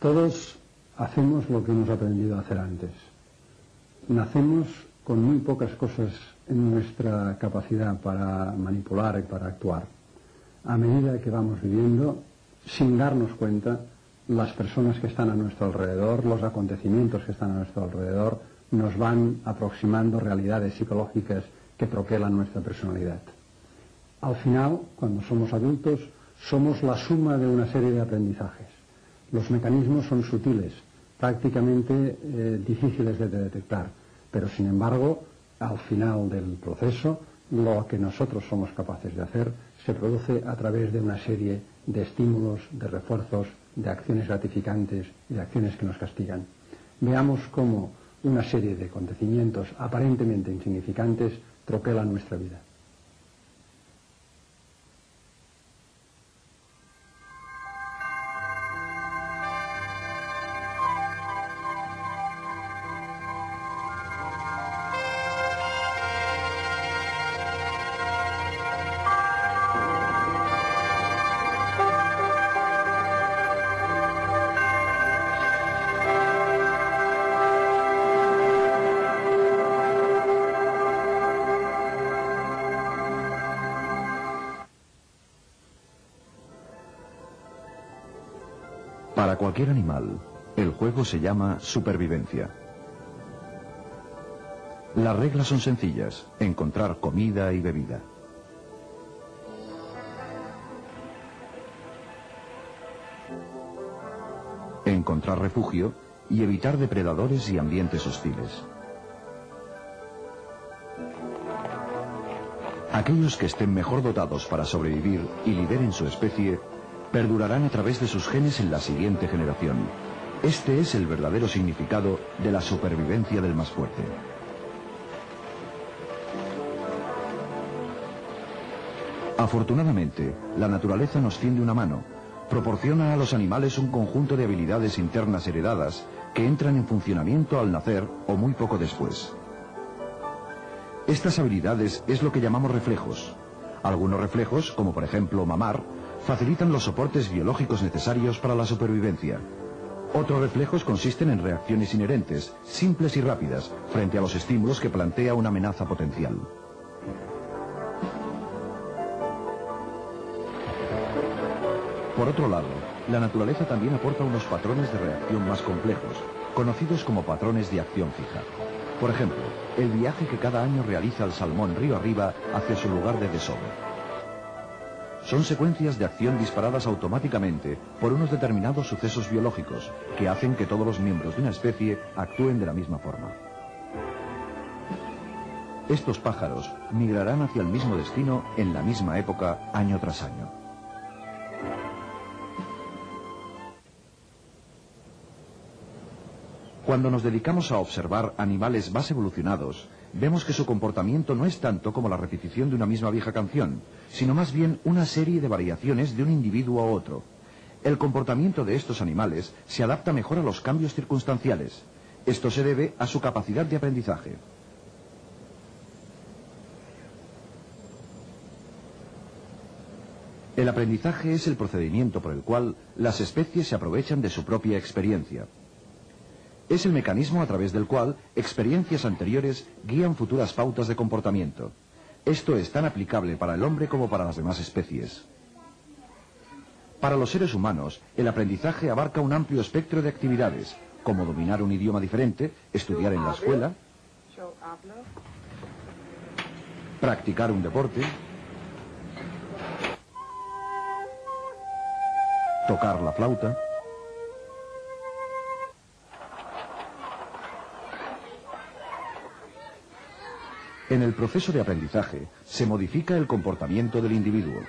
Todos hacemos lo que hemos aprendido a hacer antes. Nacemos con muy pocas cosas en nuestra capacidad para manipular y para actuar. A medida que vamos viviendo, sin darnos cuenta, las personas que están a nuestro alrededor, los acontecimientos que están a nuestro alrededor, nos van aproximando realidades psicológicas que troquelan nuestra personalidad. Al final, cuando somos adultos, somos la suma de una serie de aprendizajes. Los mecanismos son sutiles, prácticamente difíciles de detectar, pero sin embargo, al final del proceso, lo que nosotros somos capaces de hacer se produce a través de una serie de estímulos, de refuerzos, de acciones gratificantes y de acciones que nos castigan. Veamos cómo una serie de acontecimientos aparentemente insignificantes troquelan nuestra vida. Para cualquier animal, el juego se llama supervivencia. Las reglas son sencillas: encontrar comida y bebida. Encontrar refugio y evitar depredadores y ambientes hostiles. Aquellos que estén mejor dotados para sobrevivir y lideren su especie perdurarán a través de sus genes en la siguiente generación. Este es el verdadero significado de la supervivencia del más fuerte. Afortunadamente, la naturaleza nos tiende una mano. Proporciona a los animales un conjunto de habilidades internas heredadas que entran en funcionamiento al nacer o muy poco después. Estas habilidades es lo que llamamos reflejos. Algunos reflejos, como por ejemplo mamar, facilitan los soportes biológicos necesarios para la supervivencia. Otros reflejos consisten en reacciones inherentes, simples y rápidas, frente a los estímulos que plantea una amenaza potencial. Por otro lado, la naturaleza también aporta unos patrones de reacción más complejos, conocidos como patrones de acción fija. Por ejemplo, el viaje que cada año realiza el salmón río arriba hacia su lugar de desove. Son secuencias de acción disparadas automáticamente por unos determinados sucesos biológicos que hacen que todos los miembros de una especie actúen de la misma forma. Estos pájaros migrarán hacia el mismo destino en la misma época, año tras año. Cuando nos dedicamos a observar animales más evolucionados, vemos que su comportamiento no es tanto como la repetición de una misma vieja canción, sino más bien una serie de variaciones de un individuo a otro. El comportamiento de estos animales se adapta mejor a los cambios circunstanciales. Esto se debe a su capacidad de aprendizaje. El aprendizaje es el procedimiento por el cual las especies se aprovechan de su propia experiencia. Es el mecanismo a través del cual experiencias anteriores guían futuras pautas de comportamiento. Esto es tan aplicable para el hombre como para las demás especies. Para los seres humanos, el aprendizaje abarca un amplio espectro de actividades, como dominar un idioma diferente, estudiar en la escuela, practicar un deporte, tocar la flauta. En el proceso de aprendizaje se modifica el comportamiento del individuo.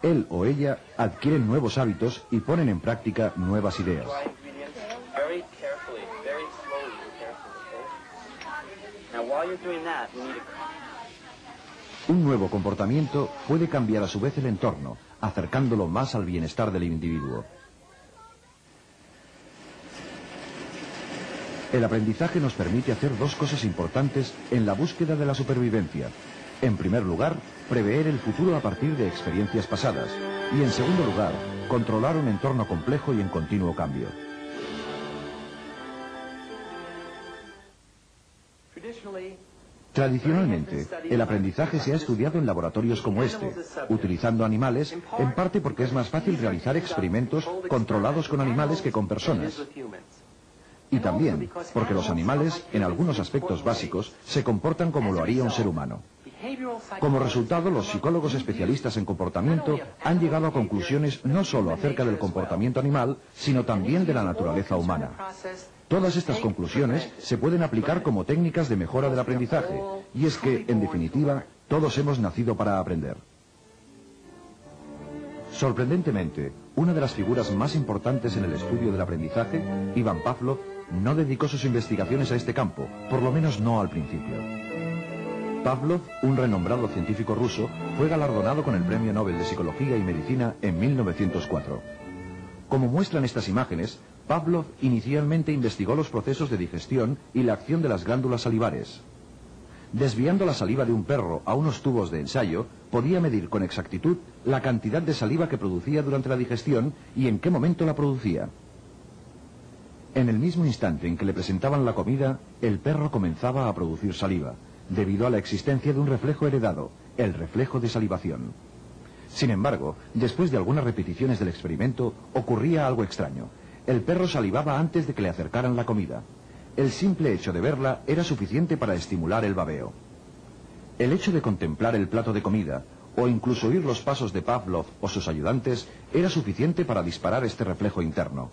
Él o ella adquieren nuevos hábitos y ponen en práctica nuevas ideas. Un nuevo comportamiento puede cambiar a su vez el entorno, acercándolo más al bienestar del individuo. El aprendizaje nos permite hacer dos cosas importantes en la búsqueda de la supervivencia. En primer lugar, prever el futuro a partir de experiencias pasadas. Y en segundo lugar, controlar un entorno complejo y en continuo cambio. Tradicionalmente, el aprendizaje se ha estudiado en laboratorios como este, utilizando animales, en parte porque es más fácil realizar experimentos controlados con animales que con personas. Y también porque los animales, en algunos aspectos básicos, se comportan como lo haría un ser humano. Como resultado, los psicólogos especialistas en comportamiento han llegado a conclusiones no solo acerca del comportamiento animal, sino también de la naturaleza humana. Todas estas conclusiones se pueden aplicar como técnicas de mejora del aprendizaje, y es que, en definitiva, todos hemos nacido para aprender. Sorprendentemente, una de las figuras más importantes en el estudio del aprendizaje, Ivan Pavlov, no dedicó sus investigaciones a este campo, por lo menos no al principio. Pavlov, un renombrado científico ruso, fue galardonado con el Premio Nobel de Psicología y Medicina en 1904. Como muestran estas imágenes, Pavlov inicialmente investigó los procesos de digestión y la acción de las glándulas salivares. Desviando la saliva de un perro a unos tubos de ensayo, podía medir con exactitud la cantidad de saliva que producía durante la digestión y en qué momento la producía. En el mismo instante en que le presentaban la comida, el perro comenzaba a producir saliva, debido a la existencia de un reflejo heredado, el reflejo de salivación. Sin embargo, después de algunas repeticiones del experimento, ocurría algo extraño. El perro salivaba antes de que le acercaran la comida. El simple hecho de verla era suficiente para estimular el babeo. El hecho de contemplar el plato de comida, o incluso oír los pasos de Pavlov o sus ayudantes, era suficiente para disparar este reflejo interno.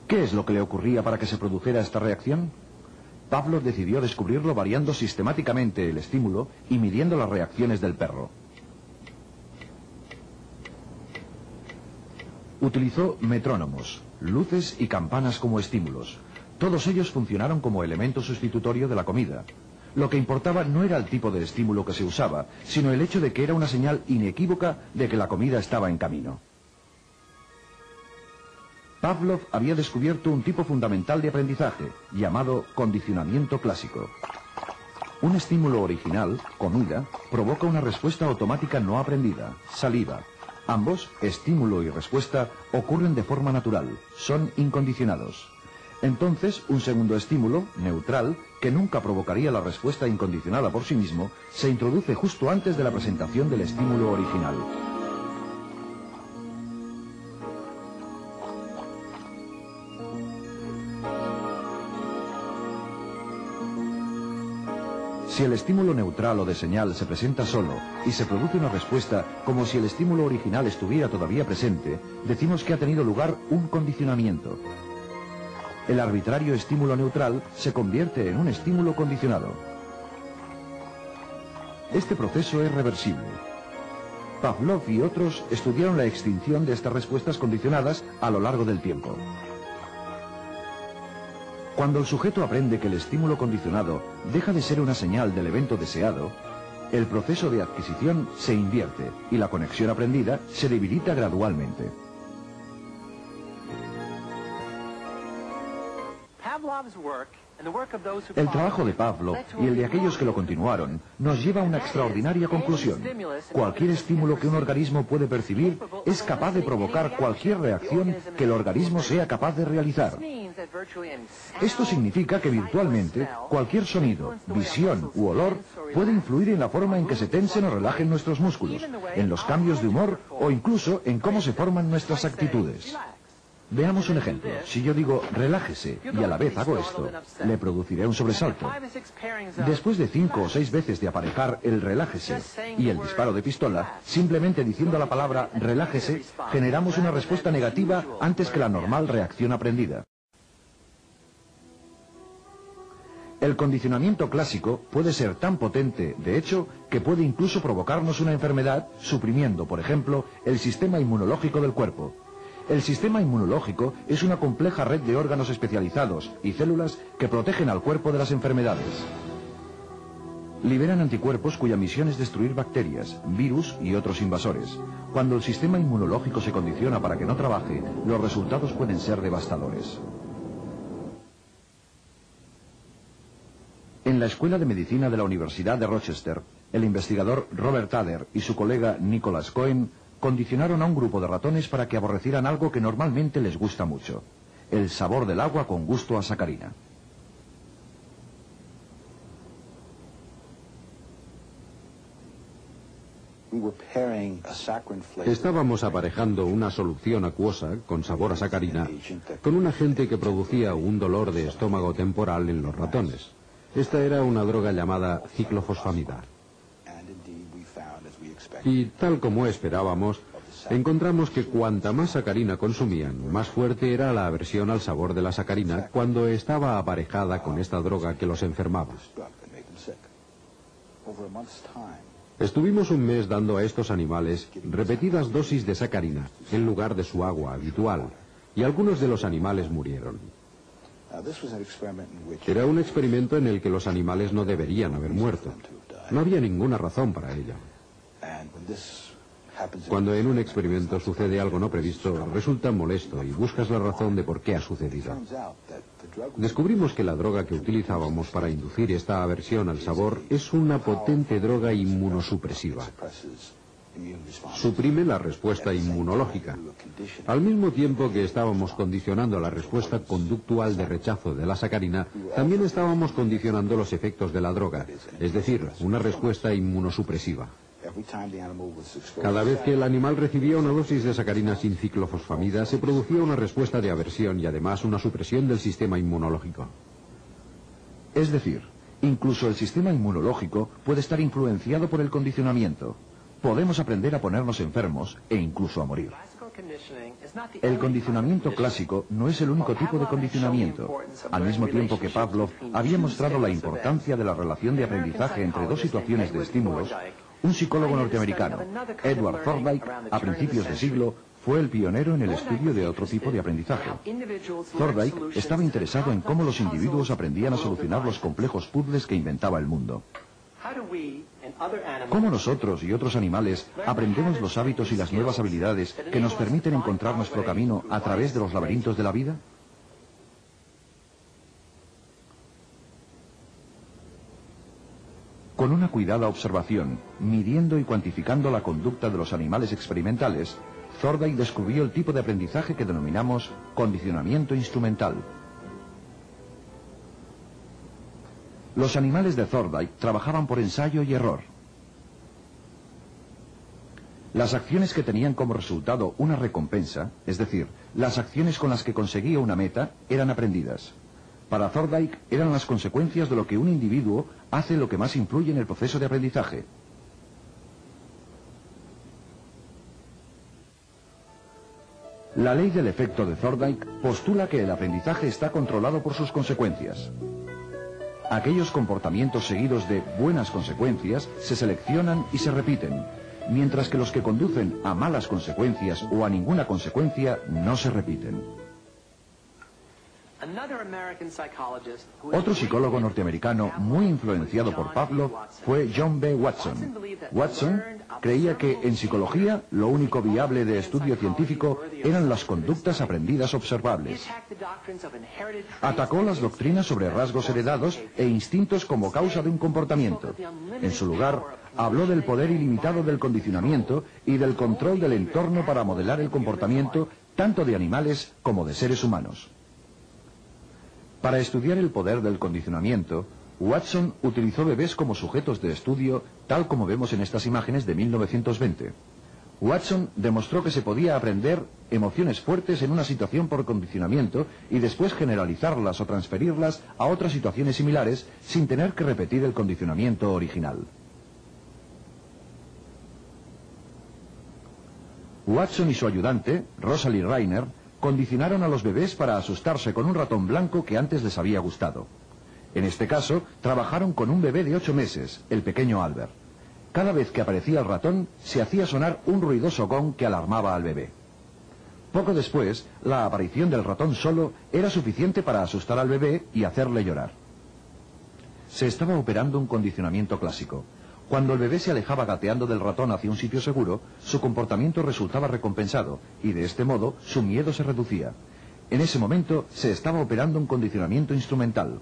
¿Qué es lo que le ocurría para que se produjera esta reacción? Pavlov decidió descubrirlo variando sistemáticamente el estímulo y midiendo las reacciones del perro. Utilizó metrónomos, luces y campanas como estímulos. Todos ellos funcionaron como elemento sustitutorio de la comida. Lo que importaba no era el tipo de estímulo que se usaba, sino el hecho de que era una señal inequívoca de que la comida estaba en camino. Pavlov había descubierto un tipo fundamental de aprendizaje, llamado condicionamiento clásico. Un estímulo original, comida, provoca una respuesta automática no aprendida, saliva. Ambos, estímulo y respuesta, ocurren de forma natural, son incondicionados. Entonces, un segundo estímulo, neutral, que nunca provocaría la respuesta incondicionada por sí mismo, se introduce justo antes de la presentación del estímulo original. Si el estímulo neutral o de señal se presenta solo y se produce una respuesta como si el estímulo original estuviera todavía presente, decimos que ha tenido lugar un condicionamiento. El arbitrario estímulo neutral se convierte en un estímulo condicionado. Este proceso es reversible. Pavlov y otros estudiaron la extinción de estas respuestas condicionadas a lo largo del tiempo. Cuando el sujeto aprende que el estímulo condicionado deja de ser una señal del evento deseado, el proceso de adquisición se invierte y la conexión aprendida se debilita gradualmente. El trabajo de Pavlov y el de aquellos que lo continuaron nos lleva a una extraordinaria conclusión. Cualquier estímulo que un organismo puede percibir es capaz de provocar cualquier reacción que el organismo sea capaz de realizar. Esto significa que virtualmente cualquier sonido, visión u olor puede influir en la forma en que se tensen o relajen nuestros músculos, en los cambios de humor o incluso en cómo se forman nuestras actitudes. Veamos un ejemplo. Si yo digo relájese y a la vez hago esto, le produciré un sobresalto. Después de 5 o 6 veces de aparejar el relájese y el disparo de pistola, simplemente diciendo la palabra relájese, generamos una respuesta negativa antes que la normal reacción aprendida. El condicionamiento clásico puede ser tan potente, de hecho, que puede incluso provocarnos una enfermedad, suprimiendo, por ejemplo, el sistema inmunológico del cuerpo. El sistema inmunológico es una compleja red de órganos especializados y células que protegen al cuerpo de las enfermedades. Liberan anticuerpos cuya misión es destruir bacterias, virus y otros invasores. Cuando el sistema inmunológico se condiciona para que no trabaje, los resultados pueden ser devastadores. En la Escuela de Medicina de la Universidad de Rochester, el investigador Robert Thaler y su colega Nicholas Cohen condicionaron a un grupo de ratones para que aborrecieran algo que normalmente les gusta mucho: el sabor del agua con gusto a sacarina. Estábamos aparejando una solución acuosa con sabor a sacarina con un agente que producía un dolor de estómago temporal en los ratones. Esta era una droga llamada ciclofosfamida. Y tal como esperábamos, encontramos que cuanta más sacarina consumían, más fuerte era la aversión al sabor de la sacarina cuando estaba aparejada con esta droga que los enfermaba. Estuvimos un mes dando a estos animales repetidas dosis de sacarina en lugar de su agua habitual, y algunos de los animales murieron. Era un experimento en el que los animales no deberían haber muerto. No había ninguna razón para ello. Cuando en un experimento sucede algo no previsto, resulta molesto y buscas la razón de por qué ha sucedido. Descubrimos que la droga que utilizábamos para inducir esta aversión al sabor es una potente droga inmunosupresiva. Suprime la respuesta inmunológica. Al mismo tiempo que estábamos condicionando la respuesta conductual de rechazo de la sacarina, también estábamos condicionando los efectos de la droga, es decir, una respuesta inmunosupresiva. Cada vez que el animal recibía una dosis de sacarina sin ciclofosfamida, se producía una respuesta de aversión y además una supresión del sistema inmunológico. Es decir, incluso el sistema inmunológico puede estar influenciado por el condicionamiento. Podemos aprender a ponernos enfermos e incluso a morir. El condicionamiento clásico no es el único tipo de condicionamiento. Al mismo tiempo que Pavlov había mostrado la importancia de la relación de aprendizaje entre dos situaciones de estímulos, un psicólogo norteamericano, Edward Thorndike, a principios de siglo, fue el pionero en el estudio de otro tipo de aprendizaje. Thorndike estaba interesado en cómo los individuos aprendían a solucionar los complejos puzzles que inventaba el mundo. ¿Cómo nosotros y otros animales aprendemos los hábitos y las nuevas habilidades que nos permiten encontrar nuestro camino a través de los laberintos de la vida? Con una cuidada observación, midiendo y cuantificando la conducta de los animales experimentales, Thorndike descubrió el tipo de aprendizaje que denominamos condicionamiento instrumental. Los animales de Thorndike trabajaban por ensayo y error. Las acciones que tenían como resultado una recompensa, es decir, las acciones con las que conseguía una meta, eran aprendidas. Para Thorndike eran las consecuencias de lo que un individuo hace lo que más influye en el proceso de aprendizaje. La ley del efecto de Thorndike postula que el aprendizaje está controlado por sus consecuencias. Aquellos comportamientos seguidos de buenas consecuencias se seleccionan y se repiten, mientras que los que conducen a malas consecuencias o a ninguna consecuencia no se repiten. Otro psicólogo norteamericano muy influenciado por Pavlov fue John B. Watson. Watson creía que en psicología lo único viable de estudio científico eran las conductas aprendidas observables. Atacó las doctrinas sobre rasgos heredados e instintos como causa de un comportamiento. En su lugar, habló del poder ilimitado del condicionamiento y del control del entorno para modelar el comportamiento tanto de animales como de seres humanos. Para estudiar el poder del condicionamiento, Watson utilizó bebés como sujetos de estudio, tal como vemos en estas imágenes de 1920. Watson demostró que se podía aprender emociones fuertes en una situación por condicionamiento y después generalizarlas o transferirlas a otras situaciones similares sin tener que repetir el condicionamiento original. Watson y su ayudante, Rosalie Reiner, condicionaron a los bebés para asustarse con un ratón blanco que antes les había gustado. En este caso, trabajaron con un bebé de 8 meses, el pequeño Albert. Cada vez que aparecía el ratón, se hacía sonar un ruidoso gong que alarmaba al bebé. Poco después, la aparición del ratón solo era suficiente para asustar al bebé y hacerle llorar. Se estaba operando un condicionamiento clásico. Cuando el bebé se alejaba gateando del ratón hacia un sitio seguro, su comportamiento resultaba recompensado y de este modo su miedo se reducía. En ese momento se estaba operando un condicionamiento instrumental.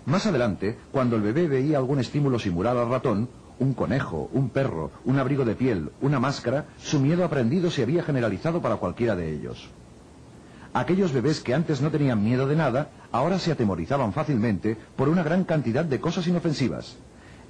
Más adelante, cuando el bebé veía algún estímulo similar al ratón, un conejo, un perro, un abrigo de piel, una máscara, su miedo aprendido se había generalizado para cualquiera de ellos. Aquellos bebés que antes no tenían miedo de nada, ahora se atemorizaban fácilmente por una gran cantidad de cosas inofensivas.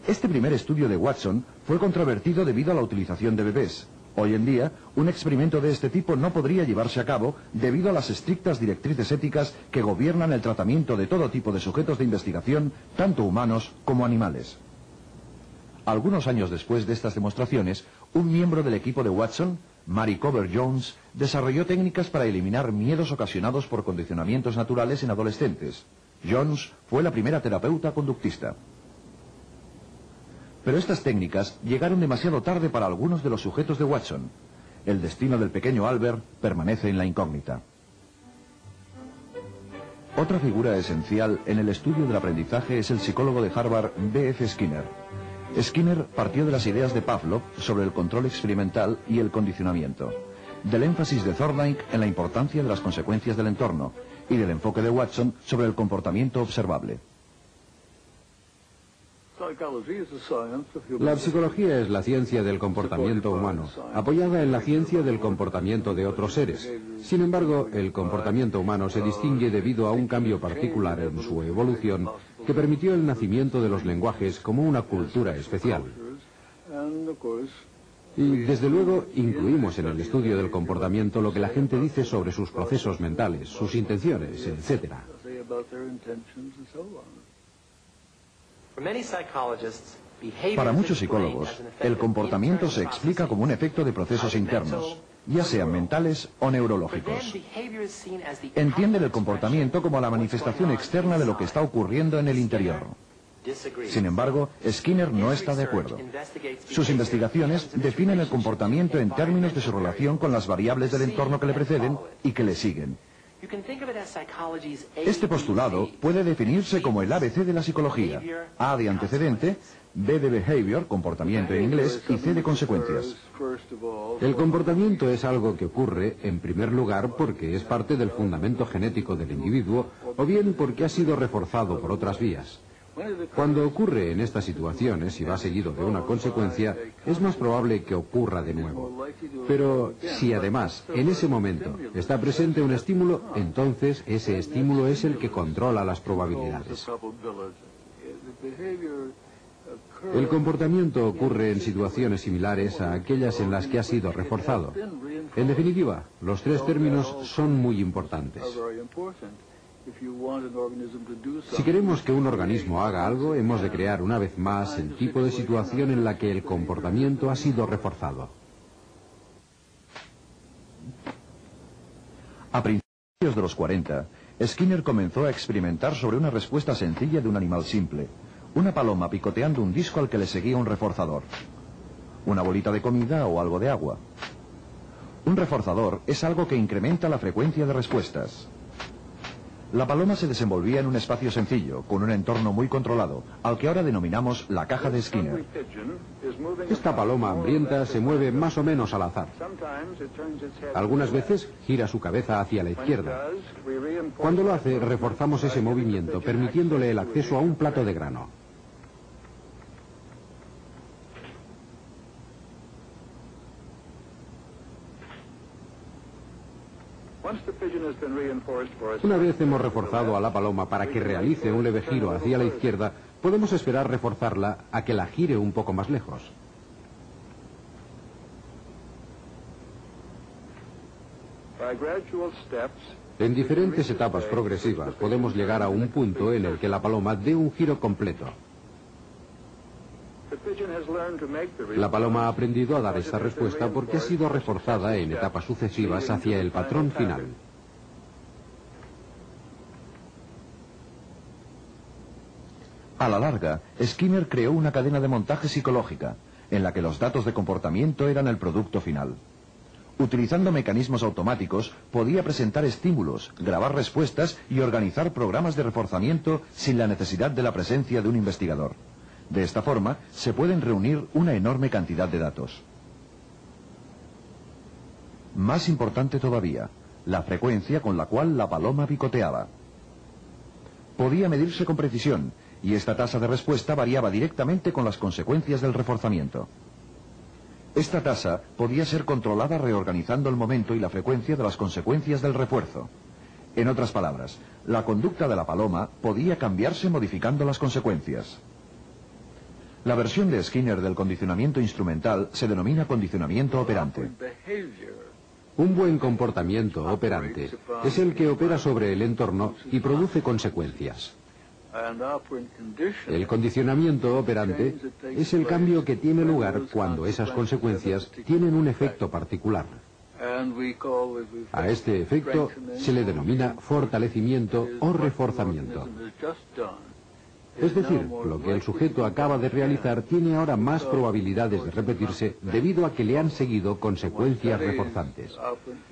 Este primer estudio de Watson fue controvertido debido a la utilización de bebés. Hoy en día, un experimento de este tipo no podría llevarse a cabo debido a las estrictas directrices éticas que gobiernan el tratamiento de todo tipo de sujetos de investigación, tanto humanos como animales. Algunos años después de estas demostraciones, un miembro del equipo de Watson, Mary Cover Jones, desarrolló técnicas para eliminar miedos ocasionados por condicionamientos naturales en adolescentes. Jones fue la primera terapeuta conductista. Pero estas técnicas llegaron demasiado tarde para algunos de los sujetos de Watson. El destino del pequeño Albert permanece en la incógnita. Otra figura esencial en el estudio del aprendizaje es el psicólogo de Harvard, B.F. Skinner. Skinner partió de las ideas de Pavlov sobre el control experimental y el condicionamiento, del énfasis de Thorndike en la importancia de las consecuencias del entorno y del enfoque de Watson sobre el comportamiento observable. La psicología es la ciencia del comportamiento humano, apoyada en la ciencia del comportamiento de otros seres. Sin embargo, el comportamiento humano se distingue debido a un cambio particular en su evolución que permitió el nacimiento de los lenguajes como una cultura especial. Y desde luego incluimos en el estudio del comportamiento lo que la gente dice sobre sus procesos mentales, sus intenciones, etc. Para muchos psicólogos, el comportamiento se explica como un efecto de procesos internos, ya sean mentales o neurológicos. Entienden el comportamiento como la manifestación externa de lo que está ocurriendo en el interior. Sin embargo, Skinner no está de acuerdo. Sus investigaciones definen el comportamiento en términos de su relación con las variables del entorno que le preceden y que le siguen. Este postulado puede definirse como el ABC de la psicología: A de antecedente, B de behavior, comportamiento en inglés, y C de consecuencias. El comportamiento es algo que ocurre, en primer lugar, porque es parte del fundamento genético del individuo, o bien porque ha sido reforzado por otras vías. Cuando ocurre en estas situaciones y va seguido de una consecuencia, es más probable que ocurra de nuevo. Pero si además, en ese momento, está presente un estímulo, entonces ese estímulo es el que controla las probabilidades. El comportamiento ocurre en situaciones similares a aquellas en las que ha sido reforzado. En definitiva, los tres términos son muy importantes. Si queremos que un organismo haga algo, hemos de crear una vez más el tipo de situación en la que el comportamiento ha sido reforzado. A principios de los 40, Skinner comenzó a experimentar sobre una respuesta sencilla de un animal simple: una paloma picoteando un disco al que le seguía un reforzador, una bolita de comida o algo de agua. Un reforzador es algo que incrementa la frecuencia de respuestas. La paloma se desenvolvía en un espacio sencillo, con un entorno muy controlado, al que ahora denominamos la caja de Skinner. Esta paloma hambrienta se mueve más o menos al azar. Algunas veces gira su cabeza hacia la izquierda. Cuando lo hace, reforzamos ese movimiento, permitiéndole el acceso a un plato de grano. Una vez hemos reforzado a la paloma para que realice un leve giro hacia la izquierda, podemos esperar reforzarla a que la gire un poco más lejos. En diferentes etapas progresivas podemos llegar a un punto en el que la paloma dé un giro completo. La paloma ha aprendido a dar esta respuesta porque ha sido reforzada en etapas sucesivas hacia el patrón final. A la larga, Skinner creó una cadena de montaje psicológica, en la que los datos de comportamiento eran el producto final. Utilizando mecanismos automáticos, podía presentar estímulos, grabar respuestas y organizar programas de reforzamiento sin la necesidad de la presencia de un investigador. De esta forma, se pueden reunir una enorme cantidad de datos. Más importante todavía, la frecuencia con la cual la paloma picoteaba. Podía medirse con precisión, y esta tasa de respuesta variaba directamente con las consecuencias del reforzamiento. Esta tasa podía ser controlada reorganizando el momento y la frecuencia de las consecuencias del refuerzo. En otras palabras, la conducta de la paloma podía cambiarse modificando las consecuencias. La versión de Skinner del condicionamiento instrumental se denomina condicionamiento operante. Un buen comportamiento operante es el que opera sobre el entorno y produce consecuencias. El condicionamiento operante es el cambio que tiene lugar cuando esas consecuencias tienen un efecto particular. A este efecto se le denomina fortalecimiento o reforzamiento. Es decir, lo que el sujeto acaba de realizar tiene ahora más probabilidades de repetirse debido a que le han seguido consecuencias reforzantes.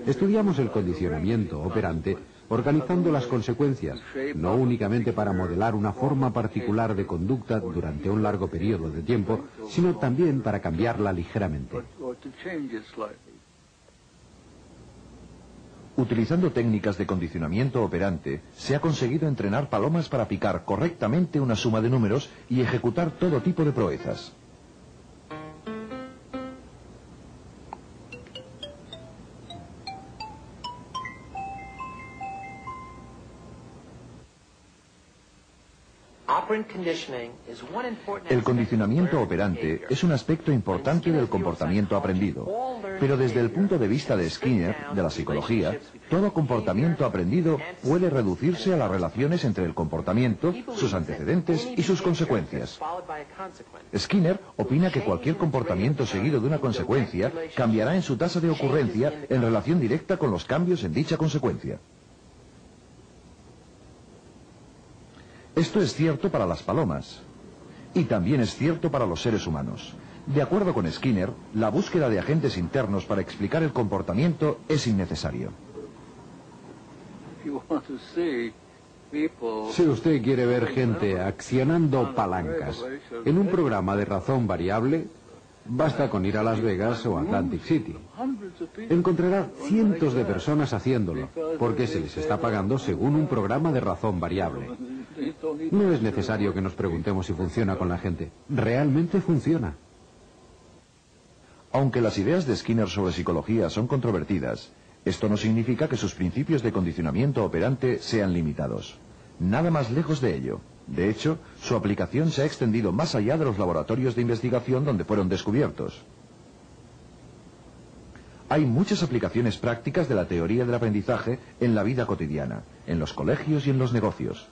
Estudiamos el condicionamiento operante organizando las consecuencias, no únicamente para modelar una forma particular de conducta durante un largo periodo de tiempo, sino también para cambiarla ligeramente. Utilizando técnicas de condicionamiento operante, se ha conseguido entrenar palomas para picar correctamente una suma de números y ejecutar todo tipo de proezas. El condicionamiento operante es un aspecto importante del comportamiento aprendido, pero desde el punto de vista de Skinner, de la psicología, todo comportamiento aprendido puede reducirse a las relaciones entre el comportamiento, sus antecedentes y sus consecuencias. Skinner opina que cualquier comportamiento seguido de una consecuencia cambiará en su tasa de ocurrencia en relación directa con los cambios en dicha consecuencia. Esto es cierto para las palomas y también es cierto para los seres humanos. De acuerdo con Skinner, la búsqueda de agentes internos para explicar el comportamiento es innecesario. Si usted quiere ver gente accionando palancas en un programa de razón variable, basta con ir a Las Vegas o Atlantic City. Encontrará cientos de personas haciéndolo, porque se les está pagando según un programa de razón variable. No es necesario que nos preguntemos si funciona con la gente. Realmente funciona. Aunque las ideas de Skinner sobre psicología son controvertidas, esto no significa que sus principios de condicionamiento operante sean limitados. Nada más lejos de ello. De hecho, su aplicación se ha extendido más allá de los laboratorios de investigación donde fueron descubiertos. Hay muchas aplicaciones prácticas de la teoría del aprendizaje en la vida cotidiana, en los colegios y en los negocios.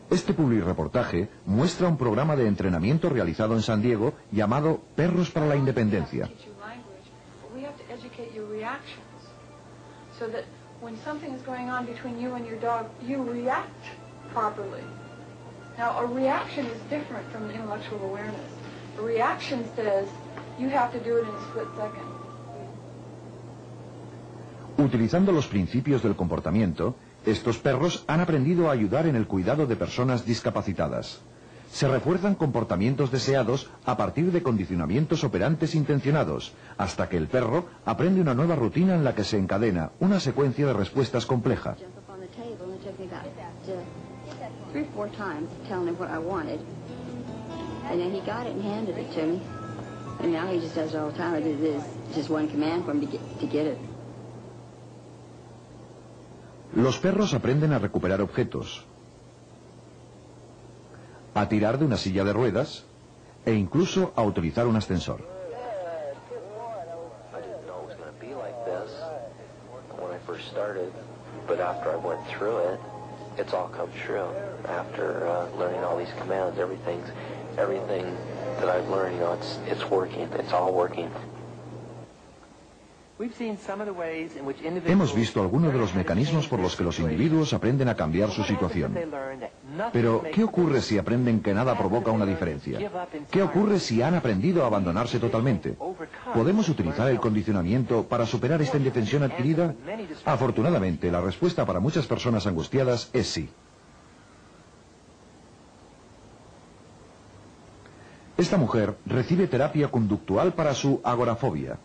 Este publireportaje muestra un programa de entrenamiento realizado en San Diego llamado Perros para la Independencia. Utilizando los principios del comportamiento, estos perros han aprendido a ayudar en el cuidado de personas discapacitadas. Se refuerzan comportamientos deseados a partir de condicionamientos operantes intencionados, hasta que el perro aprende una nueva rutina en la que se encadena una secuencia de respuestas compleja. Los perros aprenden a recuperar objetos, a tirar de una silla de ruedas e incluso a utilizar un ascensor. Hemos visto algunos de los mecanismos por los que los individuos aprenden a cambiar su situación. Pero, ¿qué ocurre si aprenden que nada provoca una diferencia? ¿Qué ocurre si han aprendido a abandonarse totalmente? ¿Podemos utilizar el condicionamiento para superar esta indefensión adquirida? Afortunadamente, la respuesta para muchas personas angustiadas es sí. Esta mujer recibe terapia conductual para su agorafobia.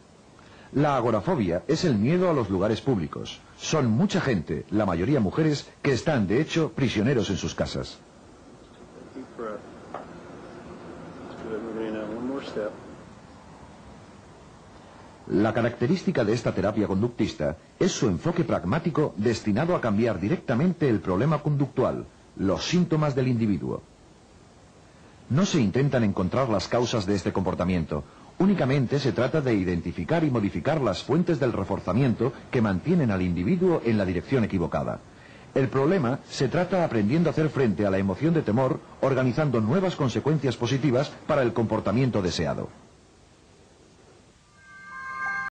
La agorafobia es el miedo a los lugares públicos. Son mucha gente, la mayoría mujeres, que están, de hecho, prisioneros en sus casas. La característica de esta terapia conductista es su enfoque pragmático destinado a cambiar directamente el problema conductual, los síntomas del individuo. No se intentan encontrar las causas de este comportamiento, únicamente se trata de identificar y modificar las fuentes del reforzamiento que mantienen al individuo en la dirección equivocada. El problema se trata aprendiendo a hacer frente a la emoción de temor, organizando nuevas consecuencias positivas para el comportamiento deseado.